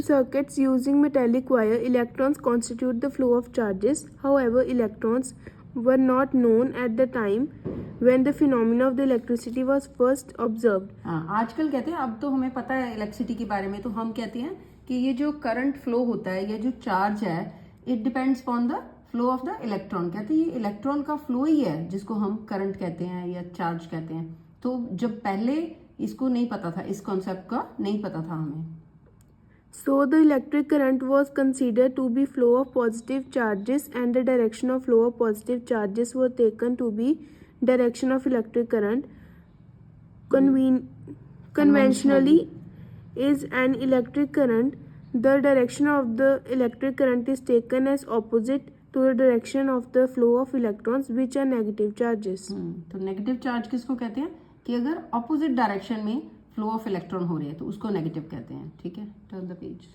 circuits using metallic wire, electrons constitute the flow of charges. However, electrons were not known at the time when the phenomena of the electricity was first observed. हाँ, आजकल कहते हैं, अब तो हमें पता है इलेक्ट्रिसिटी के बारे में, तो हम कहते हैं कि ये जो करंट फ्लो होता है या जो चार्ज है, it depends upon the flow of the electron. कहते हैं ये इलेक्ट्रॉन का फ्लो ही है जिसको हम करंट कहते हैं या चार्ज कहते हैं. तो जब पहले इसको नहीं पता था, इस कॉन्सेप्ट का नहीं पता था हमें. So the electric current was considered to be flow of positive charges, and the direction of flow of positive charges were taken to be direction of electric current. Conventionally, is an electric current. The direction of the electric current is taken as opposite to the direction of the flow of electrons, which are negative charges. तो negative charge किसको कहते हैं कि अगर opposite direction में flow of electron हो रही है तो उसको नेगेटिव कहते हैं. ठीक है, टर्न द पेज.